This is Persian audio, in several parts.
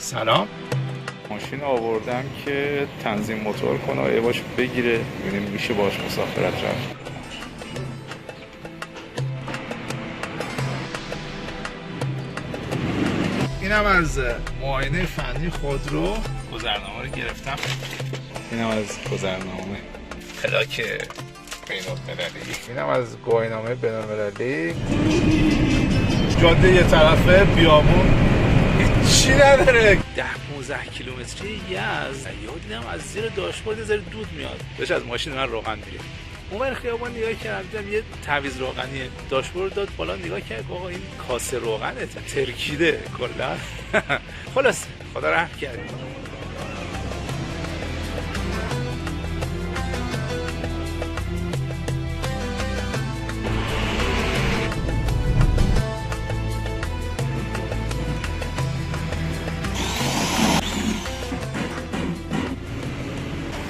سلام. ماشین آوردم که تنظیم موتور کنه و یواش بگیره ببینیم میشه باش مسافرت رفت. اینم از معاینه فنی خودرو، گذرنامه رو گرفتم. اینم از گذرنامه پلاک بین‌المللی. اینم از گواهینامه بین‌المللی. جاده یه طرفه، بیابون هیچی نداره. 10-15 کیلومتری یزد. یهو دیدم از زیر داشبورد زیر دود میاد. داشت از ماشین من روغن میره. اونور خیابان نگاه کردم یه تعویض روغنی داشبورد داد بالا، نگاه کرد آقا این کاسه روغنه ترکیده کلا. خلاص خدا رحم کرد.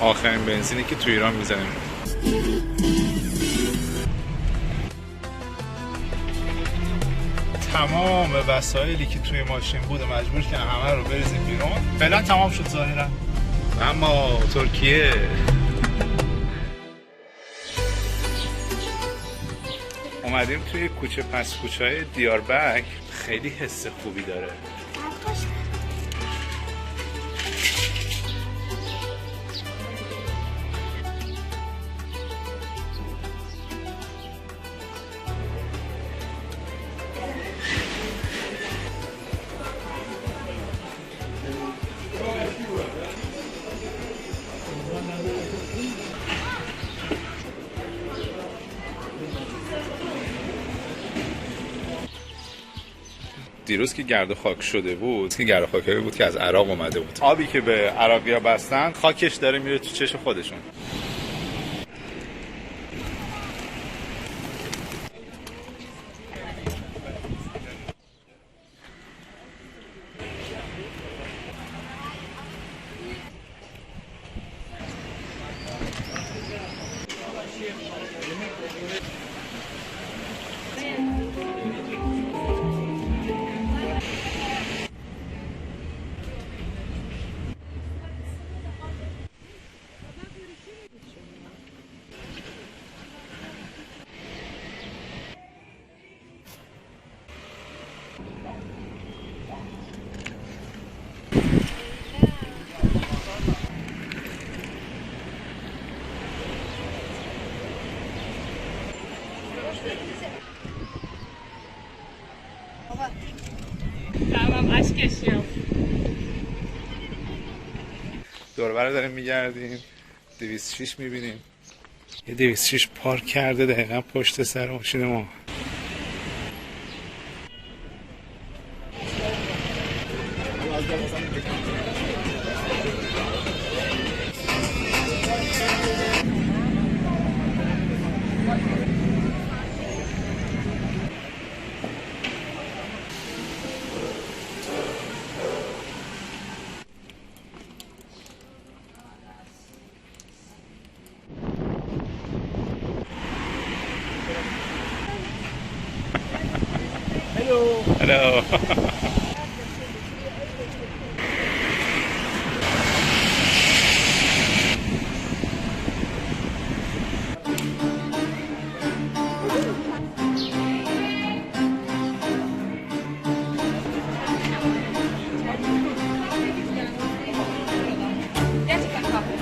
آخرین بنزینی که تو ایران میزنیم. تمام وسایلی که توی ماشین بود مجبور کردن همه رو بریزیم بیرون. فعلا تمام شد ظاهرا. اما ترکیه اومدیم توی کوچه پس کوچه‌های دیاربکر. خیلی حس خوبی داره. دیروز که گرد و خاک شده بود، که گرد و خاکی بود که از عراق اومده بود. آبی که به عراقی‌ها بستن خاکش داره میره تو چشم خودشون. تمام اشکشیم. دوربر داریم میگردیم. 206 میبینیم. یه 206 پارک کرده دقیقا پشت سر ماشین ما. Hello. Gerçekten kahve.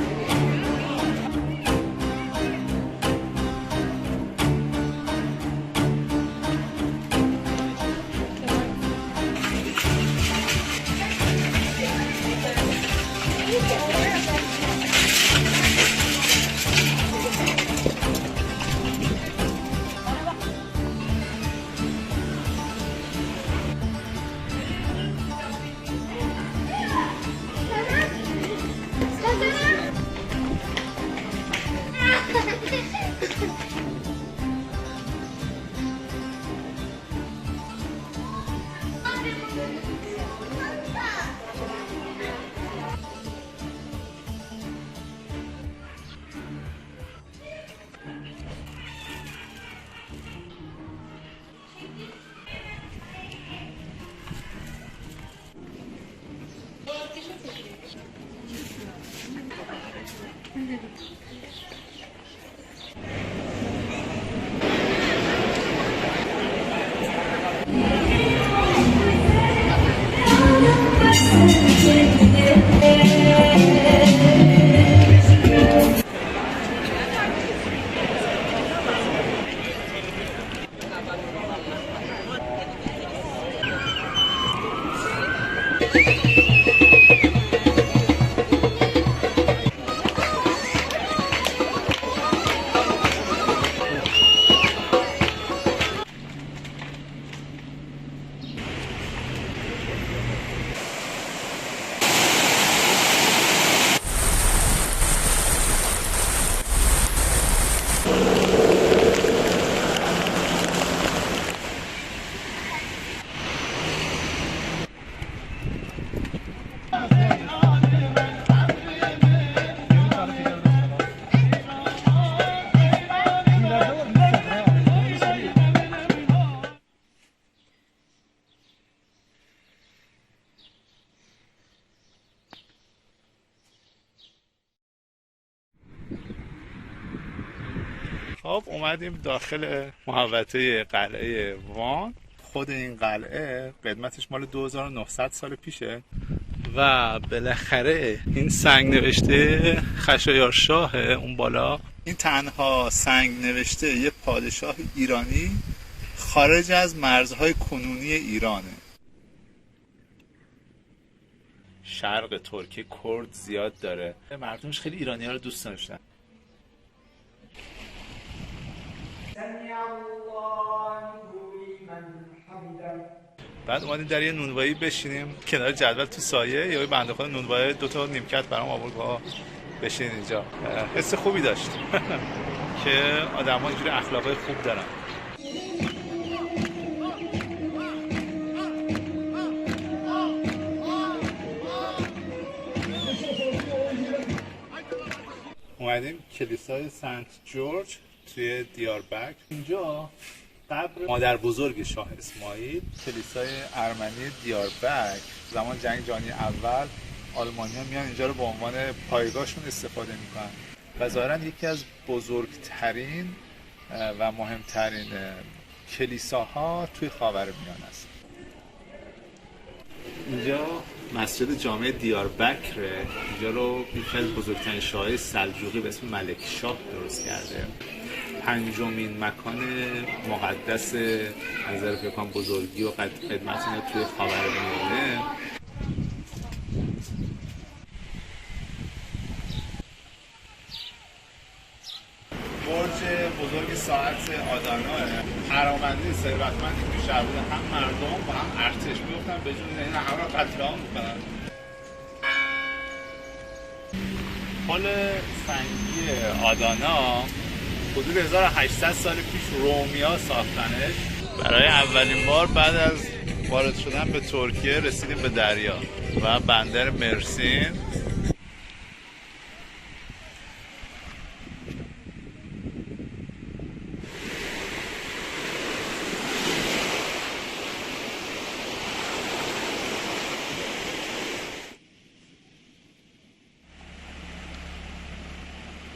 خب اومدیم داخل محوطه قلعه وان. خود این قلعه قدمتش مال 2900 سال پیشه و بالاخره این سنگ نوشته خشایارشاه اون بالا. این تنها سنگ نوشته یه پادشاه ایرانی خارج از مرزهای کنونی ایرانه. شرق ترکیه کرد زیاد داره، مردمش خیلی ایرانی‌ها رو دوست داشتن. بعد اومدیم در یه نونوایی بشینیم کنار جدول تو سایه. یا بنده خدا نونوایی 2 نیمکت برام آورد با بشین اینجا. حس خوبی داشت که آدم‌ها اینجوری اخلاقای خوب دارن. اومدیم کلیسای سنت جورج توی دیاربکر. اینجا قبر مادر بزرگ شاه اسماعیل. کلیسای ارمنی دیاربکر زمان جنگ جهانی اول آلمانی‌ها میان اینجا رو به عنوان پایگاهشون استفاده میکنن و ظاهراً یکی از بزرگترین و مهمترین کلیساها توی خاورمیانه است. اینجا مسجد جامع دیاربکره. اینجا رو یکی از بزرگترین شاه‌های سلجوقی به اسم ملکشاه درست کرده. 5مین مکان مقدس نظر فکر کنم بزرگی و قدمت اینا توی خاورمیانه. برج بزرگ ساعت آدانا هرامنده ثروتمندی که شهر بوده، هم مردم و هم ارتش میگفتن به جون این همه را قتل عام میکنن. پل سنگی آدانا حدود 1800 سال پیش رومیا ساختنش. برای اولین بار بعد از وارد شدن به ترکیه رسیدیم به دریا و بندر مرسین.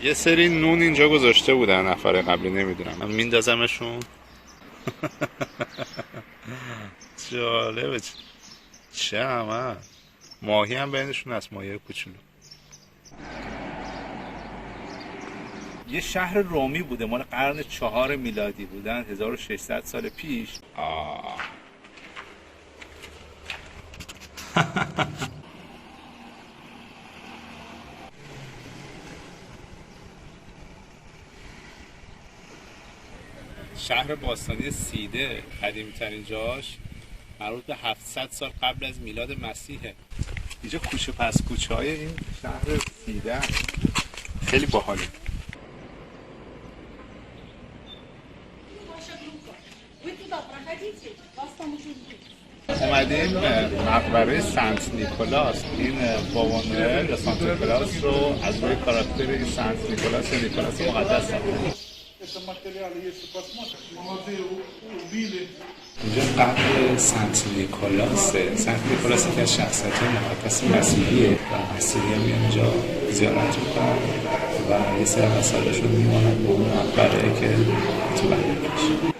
یه سری نون اینجا گذاشته بودن نفر قبلی، نمیدونم من میندازمشون. جالبه. چه همه ماهی هم بینشون هست، ماهی کوچولو. یه شهر رومی بوده، مال قرن 4 میلادی بودن، 1600 سال پیش. شهر باستانی سیده قدیمی ترین جاش مربوط به 700 سال قبل از میلاد مسیحه. اینجا کوچه پس کوچه های این شهر سیده خیلی باحاله. اومدیم مقبره سنت نیکولاس. این بابا نوئل یا سنت نیکولاس رو از روی کاراکتر این سنت نیکولاس یا نیکولاس مقدس ساختن. اینجا قبر سنت نیکولاسه. سنت نیکولاس یکی از شخصیت‌های مقدس مسیحیه و مسیحی‌ها میان اینجا زیارت میکنن و و یه سری مسائلشون میماند با اون برای که طولانی بکشه.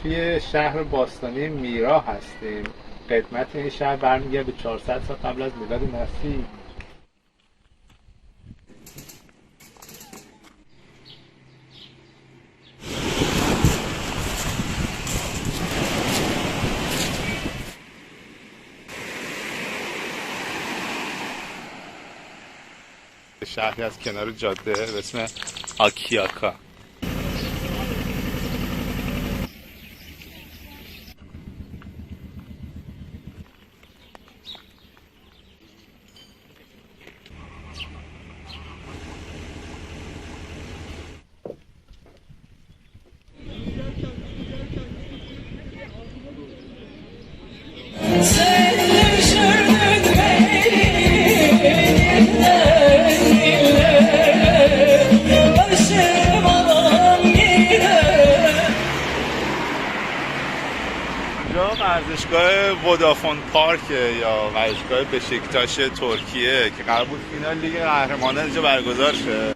توی شهر باستانی میرا هستیم. قدمت این شهر برمیگرده به 400 سال قبل از میلاد مسیح. شهری از کنار جاده به اسم آکیاکا. ورزشگاه ودافون پارک یا ورزشگاه بشکتاش ترکیه که قرار بود فینال لیگ قهرمانان اینجا برگزار شه.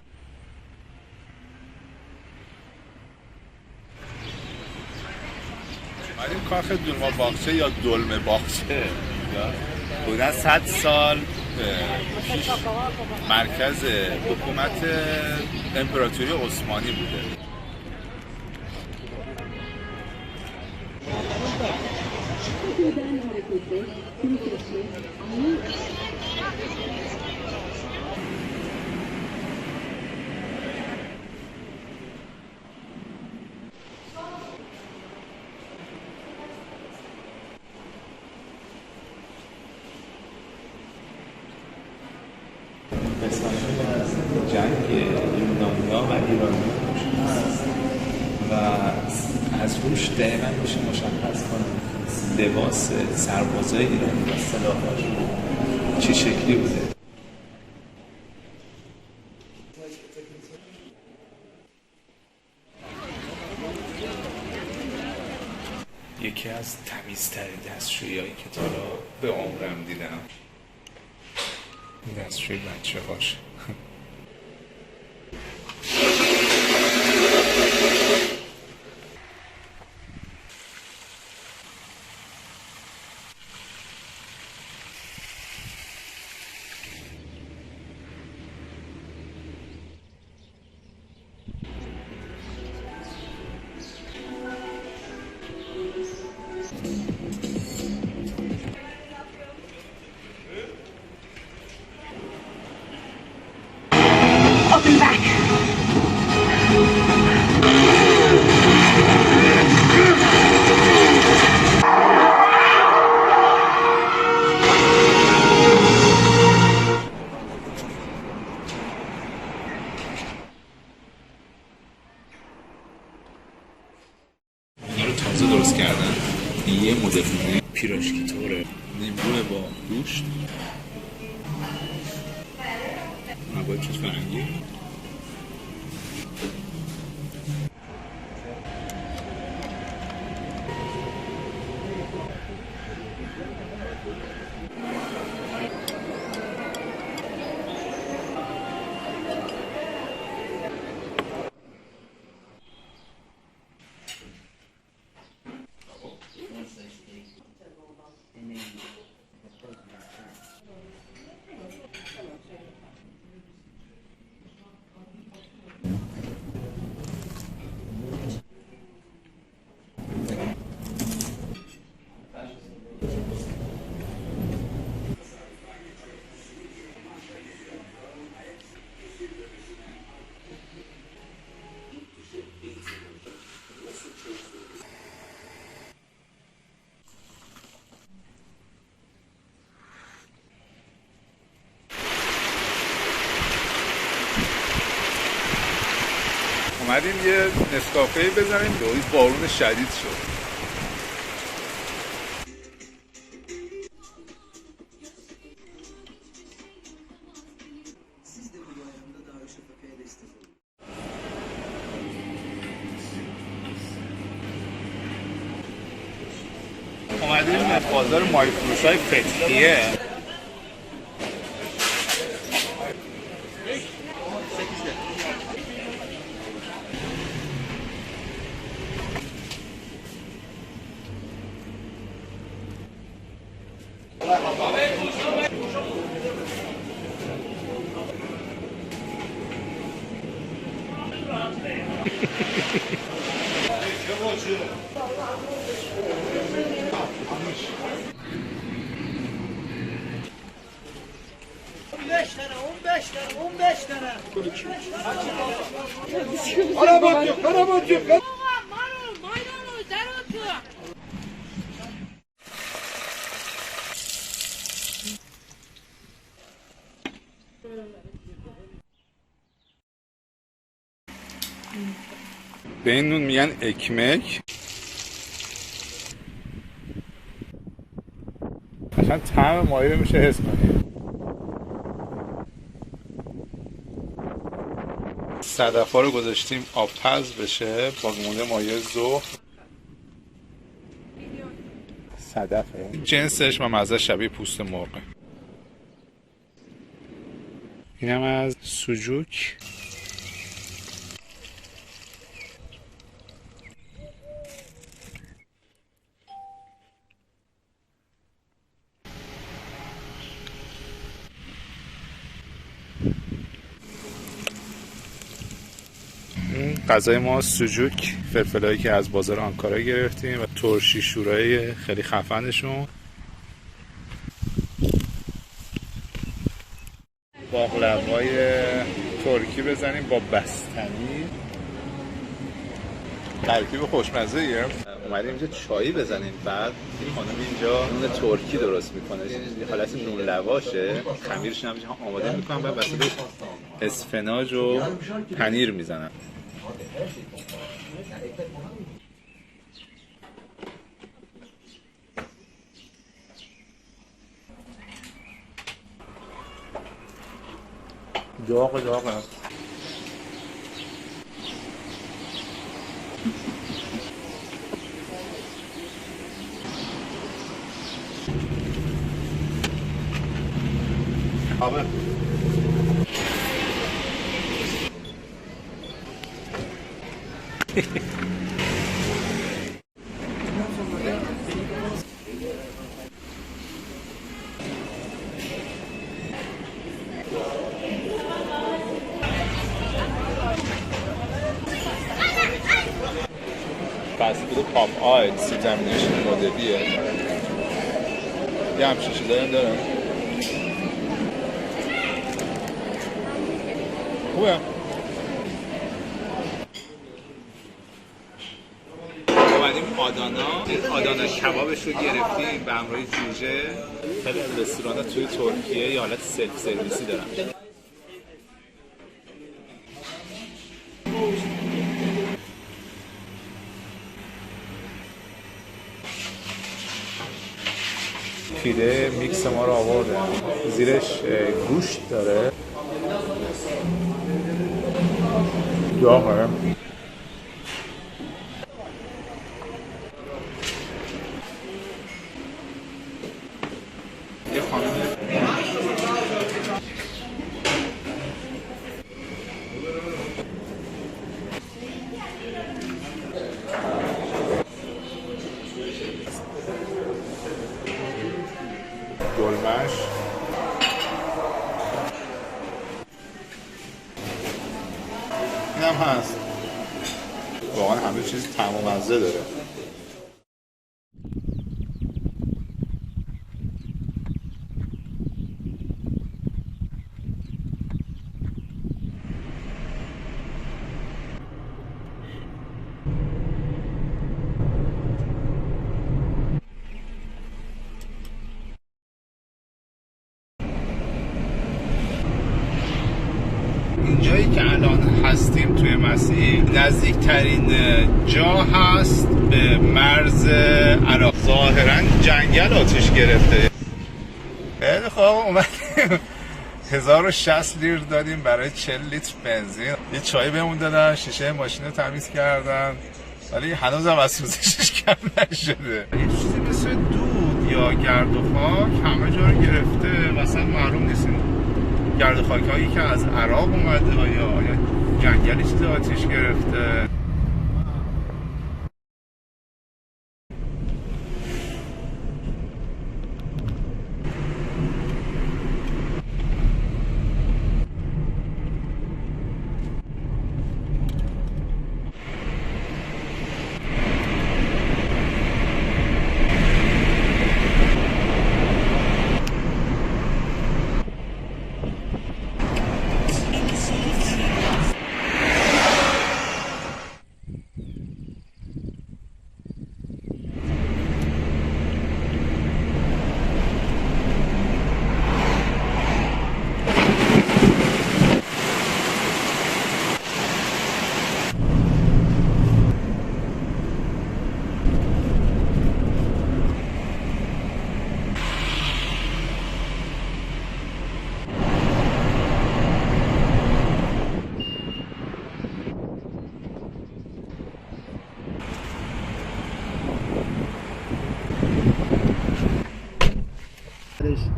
این کاخ دولما باغچه یا دلمه باغچه بودن 100 سال پیش مرکز حکومت امپراتوری عثمانی بوده. جنگ یونانیا و ایرانیا و از روش دقیقا میشه مشخص کنم لباس سربازای ایرانی و سلاح‌هاشون چه شکلی بوده. یکی از تمیزترین دستشویی‌هایی که تا حالا به عمرم دیدم دستشوی بچه هاش. Open back. اینا رو تازه درست کردن. یه مدل پیراشکی طوره نیمروه با گوشت با چیز فرنگی. اومدیم یه نسکافه بزنیم دوی بارون شدید شد. اومدیم بازار مای فروش‌های فتحیه. به این نون میگن اکمک. اصلا طعم ماهی رو میشه حس کنی. صدفا رو گذاشتیم آب پز بشه. باقی مونده ماهی ظهر. صدفه جنسش و مزه شبیه پوست مرغه. اینم از سوجوک. غذای ما سوجوک، فلفلایی که از بازار آنکارا گرفتیم و ترشی شورای خیلی خفنشون. باقلوای ترکی بزنیم با بستنی. ترکیب خوشمزه ایه. اومدیم اینجا چایی بزنیم، بعد این خانم اینجا نون ترکی درست میکنه، یه حالت نون لواشه، خمیرش هم آماده میکنم و وسطش اسفناج و پنیر میزنم. داغ آبه. فست فود پاپ آیل سی زمینش مدلیه. یه همچین چیزایی هم دارم. خوبه. اومدیم آدانا کبابش رو گرفتیم به همراه جوجه. خیلی از رستوران‌ها توی ترکیه یه حالت سلف سرویسی دارن. پیده میکس ما رو آورده، زیرش گوشت داره، داغه. یه خانم گلمش اینم هست. واقعا همه چیز طعم و مزه داره. اینجایی که الان هستیم توی مسیح نزدیکترین جا هست به مرز عراق. ظاهرا جنگل آتش گرفته. خیلی خوب اومدیم 1060 لیر دادیم برای 40 لیتر بنزین. یه چای بهمون دادن، شیشه ماشین رو تمیز کردن، ولی هنوز هم از سوزشش کم نشده. یه چیزی مثل دود یا گرد و خاک همه جا رو گرفته و اصلا معلوم نیست این گرد و خاک هایی که از عراق اومده یا جنگلی چیز آتیش گرفته.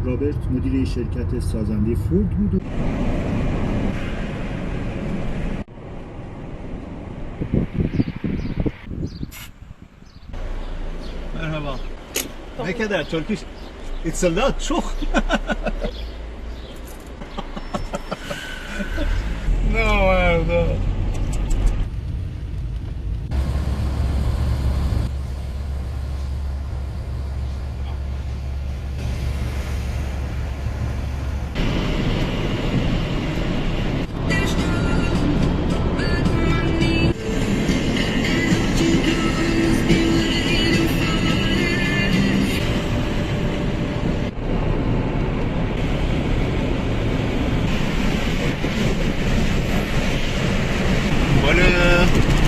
رابرت مدیر شرکت سازنده فورد بود. مرحبا. Ne kadar Turkish? It's a lot çok. نه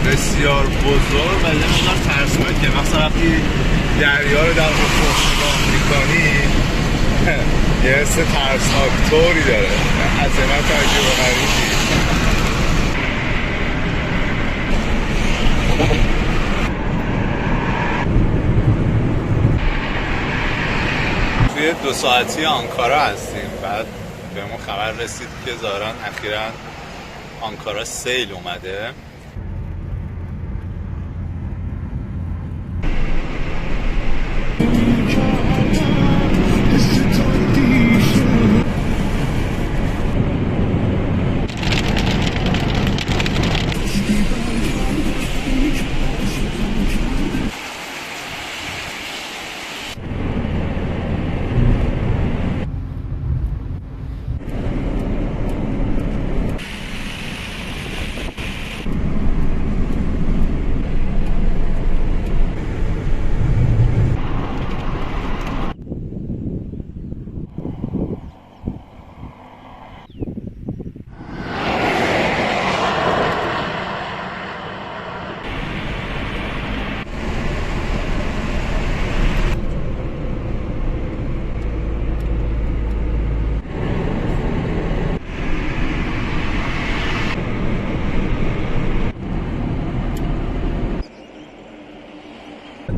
بسیار بزرگ و یه مقدار ترسناکه، مثلا وقتی دریا رو در افق نگاه می‌کنی یه حس ترسناک طوری داره، عظمت عجیب و غریبی. توی 2 ساعتی آنکارا هستیم. بعد بهمون خبر رسید که ظاهراً اخیراً آنکارا سیل اومده.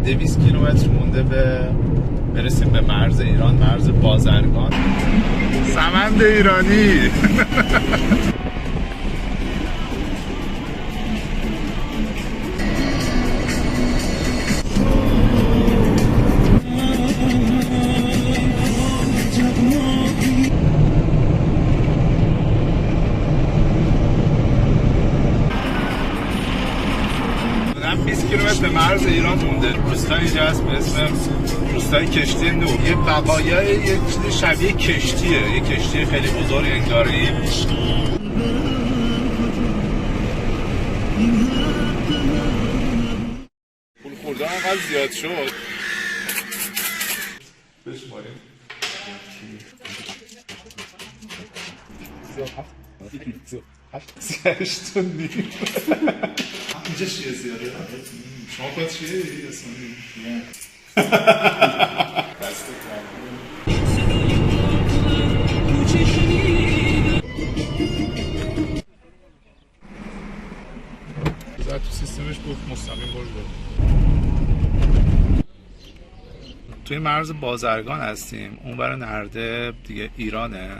دویست کیلومتر مونده برسیم به مرز ایران، مرز بازرگان. سمند ایرانی. هم 20 کیلومتر به مرز ایران مونده. روستایی اینجا هست به اسم روستای کشتی نو. یه بقایای یه چیز شبیه کشتیه، یه کشتی خیلی بزرگ انگاری. پول خوردن انقدر زیاد شد. بشماریم. هشت و نیم. اینجا چیه زیاده؟ شما خواهد چیه؟ اسمانی دسته زد تو سیستمش گفت مستقیم برو. توی مرز بازرگان هستیم، اونور نرده دیگه ایرانه.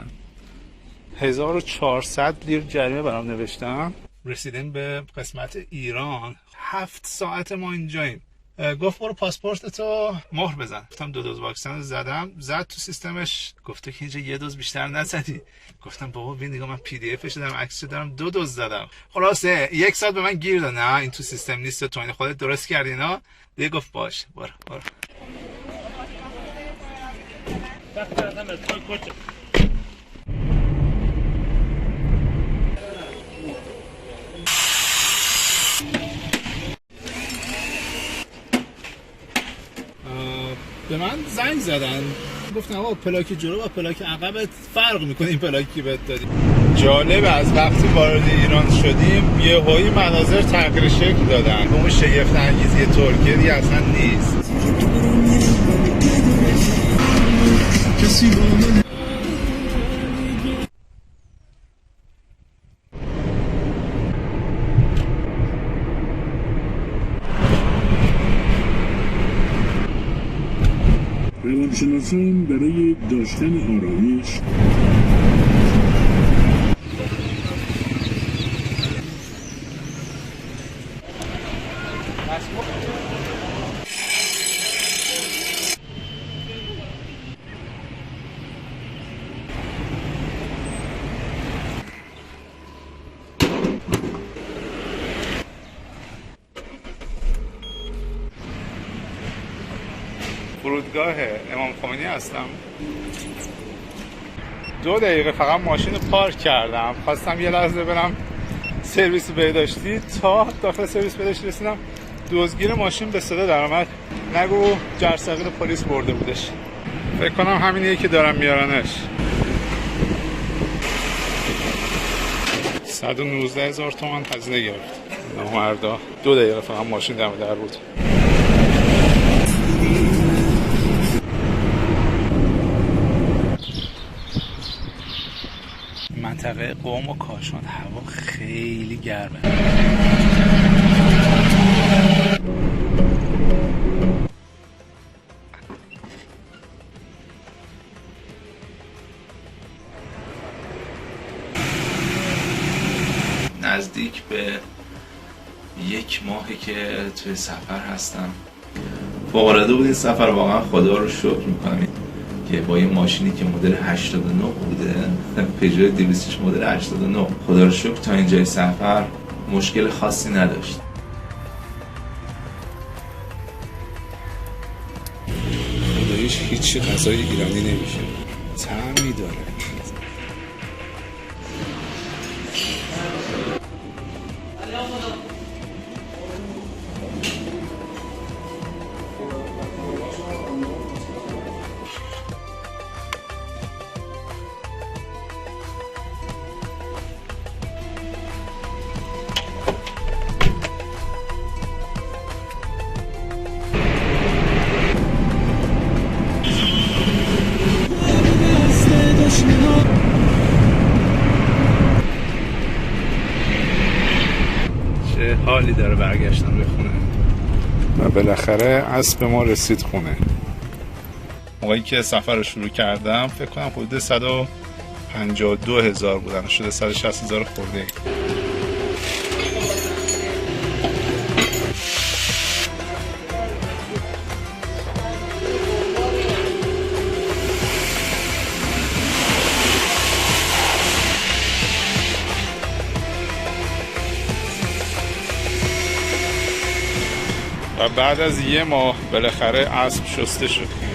1400 لیر جریمه برام نوشتم. رسیدیم به قسمت ایران. 7 ساعت ما اینجاییم. گفت برو پاسپورتتو مهر بزن. گفتم 2 دوز واکسن زدم. زد تو سیستمش گفته که اینجا 1 دوز بیشتر نزدی. گفتم بابا ببین نگاه من پی دی افش دارم، عکسش دارم، 2 دوز زدم. خلاصه 1 ساعت به من گیر داد. نه این تو سیستم نیست، تو این خودت درست کردی اینا. دیگه گفت باش برو. به من زنگ زدن گفتن آقا پلاک جلو و پلاک عقبت فرق میکنه، این پلاکی که بهت دادیم. جالب از وقتی وارد ایران شدیم یهویی مناظر تغییر شکل دادن. اون شگفت انگیزی ترکیه اصلا نیست. روانشناسان برای داشتن آرامش فرودگاه امام خمینی هستم. 2 دقیقه فقط ماشین رو پارک کردم، خواستم یه لحظه برم سرویس بهداشتی. تا داخل سرویس بهداشتی رسیدم دزدگیر ماشین به صدا در اومد. نگو جرثقیل پلیس برده بودش. فکر کنم همینیه که دارم میارنش. 119,000 تومان هزینه گرفت. نامردا 2 دقیقه فقط ماشین دم در بود. منطقه قم و کاشان هوا خیلی گرمه. نزدیک به 1 ماهی که توی سفر هستم. فوق‌العاده بود این سفر، واقعا خدا رو شکر میکنم که با یه ماشینی که مدل 89 بوده، پژو 206 مدل 89، خدا رو شکر تا اینجای سفر مشکل خاصی نداشت. خداییش هیچ غذای ایرانی نمیشه، طعمی داره. چه حالی داره برگشتن به خونه. و بالاخره اسب ما رسید خونه. موقعی که سفر رو شروع کردم فکر کنم حدود 152,000 بودن، شده 160,000 خورده. و بعد از 1 ماه بالاخره اسب شسته شد.